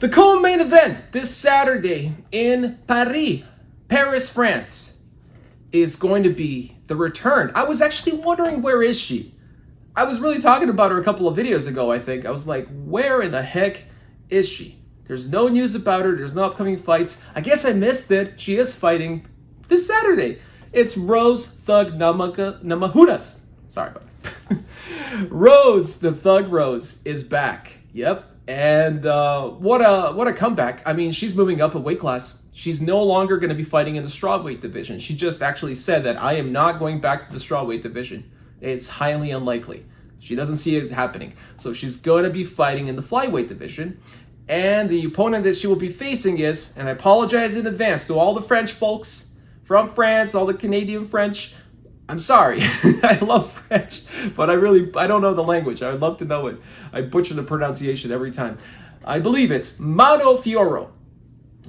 The co-main event this Saturday in Paris, France, is going to be the return. I was actually wondering, where is she? I was really talking about her a couple of videos ago, I think. I was like, where in the heck is she? There's no news about her. There's no upcoming fights. I guess I missed it. She is fighting this Saturday. It's Rose Thug Namajunas. Sorry about that. Rose, the Thug Rose, is back. Yep. And what a comeback. I mean, she's moving up a weight class. She's no longer going to be fighting in the strawweight division. She just actually said that I am not going back to the strawweight division. It's highly unlikely. She doesn't see it happening. So she's going to be fighting in the flyweight division. And the opponent that she will be facing is, and I apologize in advance to all the French folks from France, all the Canadian French. I'm sorry. I love French, but I don't know the language. I would love to know it. I butcher the pronunciation every time. I believe it's Manon Fiorot.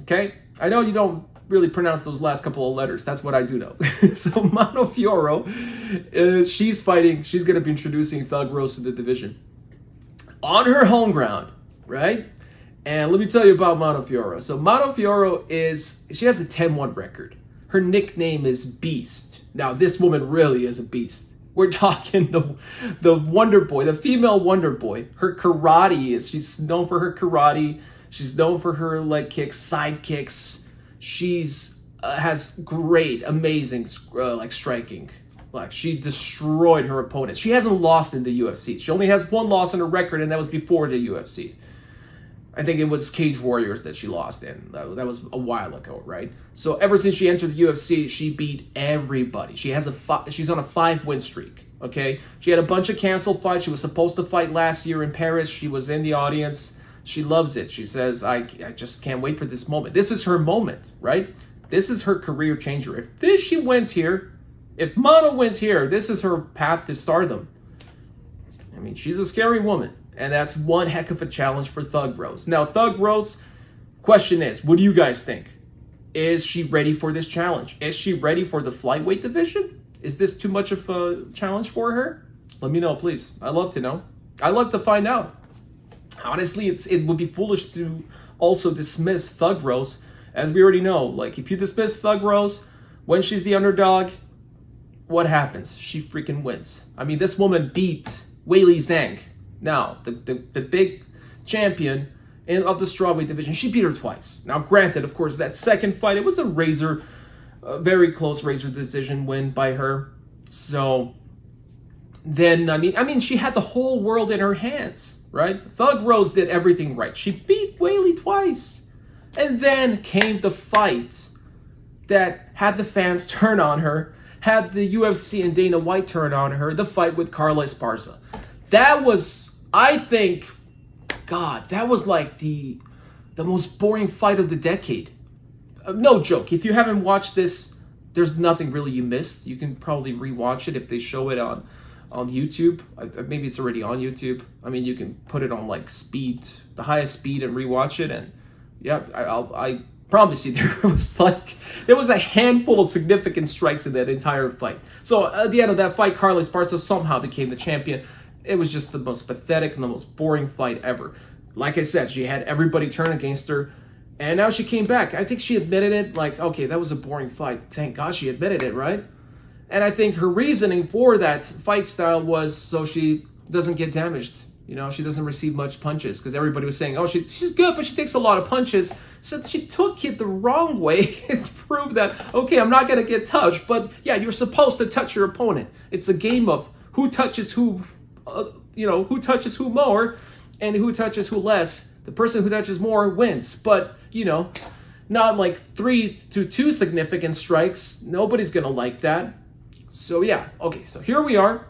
Okay? I know you don't really pronounce those last couple of letters. That's what I do know. So Manon Fiorot, she's fighting. She's going to be introducing Thug Rose to the division on her home ground, right? And let me tell you about Manon Fiorot. So Manon Fiorot she has a 10-1 record. Her nickname is Beast. Now, this woman really is a beast. We're talking the Wonder Boy, the female Wonder Boy. Her karate she's known for her karate. She's known for her leg kicks, side kicks. She's has great, amazing striking. Like, she destroyed her opponents. She hasn't lost in the UFC. She only has one loss on her record, and that was before the UFC. I think it was Cage Warriors that she lost in. That was a while ago, right? So ever since she entered the UFC, she beat everybody. She's on a 5-win streak, okay? She had a bunch of canceled fights. She was supposed to fight last year in Paris. She was in the audience. She loves it. She says, I just can't wait for this moment. This is her moment, right? This is her career changer. If she wins here, if Manon wins here, this is her path to stardom. I mean, she's a scary woman. And that's one heck of a challenge for Thug Rose. Now, Thug Rose, question is, what do you guys think? Is she ready for this challenge? Is she ready for the flyweight division? Is this too much of a challenge for her? Let me know, please. I'd love to know. I'd love to find out. Honestly, it would be foolish to also dismiss Thug Rose. As we already know, like, if you dismiss Thug Rose when she's the underdog, what happens? She freaking wins. I mean, this woman beat Weili Zhang. Now, the big champion of the strawweight division, she beat her twice. Now, granted, of course, that second fight, it was a very close razor decision win by her. So then, I mean, she had the whole world in her hands, right? Thug Rose did everything right. She beat Weili twice. And then came the fight that had the fans turn on her, had the UFC and Dana White turn on her, the fight with Carla Esparza. That was, I think, God, that was like the most boring fight of the decade. No joke. If you haven't watched this, there's nothing really you missed. You can probably rewatch it if they show it on YouTube. Maybe it's already on YouTube. I mean, you can put it on like speed, the highest speed, and rewatch it. And yeah, I promise you, there was a handful of significant strikes in that entire fight. So at the end of that fight, Carla Esparza somehow became the champion. It was just the most pathetic and the most boring fight ever. Like I said, she had everybody turn against her, and now she came back. I think she admitted it, like, okay, that was a boring fight. Thank God she admitted it, right? And I think her reasoning for that fight style was so she doesn't get damaged. You know, she doesn't receive much punches, because everybody was saying, oh, she's good, but she takes a lot of punches. So she took it the wrong way to prove that, okay, I'm not going to get touched, but yeah, you're supposed to touch your opponent. It's a game of who touches who. Who touches who more and who touches who less. The person who touches more wins. But, not like 3-2 significant strikes. Nobody's going to like that. So, yeah. Okay, so here we are.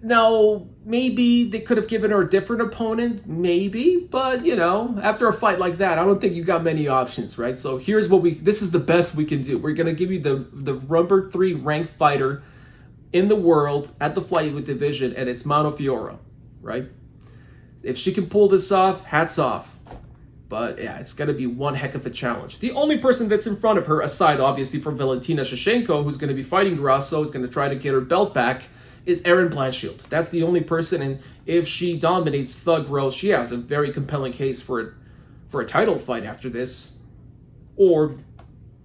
Now, maybe they could have given her a different opponent. Maybe. But, after a fight like that, I don't think you got many options, right? So here's this is the best we can do. We're going to give you the number 3 ranked fighter in the world at the flyweight division, and it's Manon Fiorot, right? If she can pull this off, hats off. But yeah, it's going to be one heck of a challenge. The only person that's in front of her, aside obviously from Valentina Shevchenko, who's going to be fighting Grasso, who's going to try to get her belt back, is Erin Blanchfield. That's the only person, and if she dominates Thug Rose, she has a very compelling case for a title fight after this, or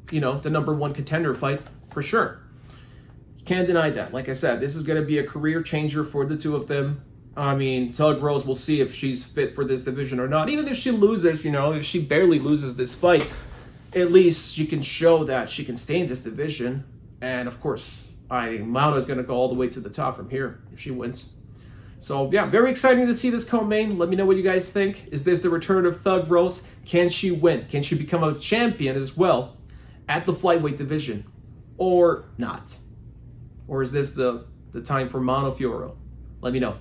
the #1 contender fight for sure. Can't deny that. Like I said, this is going to be a career changer for the two of them. I mean, Thug Rose, we'll see if she's fit for this division or not. Even if she loses, if she barely loses this fight, at least she can show that she can stay in this division. And of course, I think Manon is going to go all the way to the top from here if she wins. So yeah, very exciting to see this co-main. Let me know what you guys think. Is this the return of Thug Rose? Can she win? Can she become a champion as well at the flyweight division, or not? Or is this the time for Manon Fiorot? Let me know.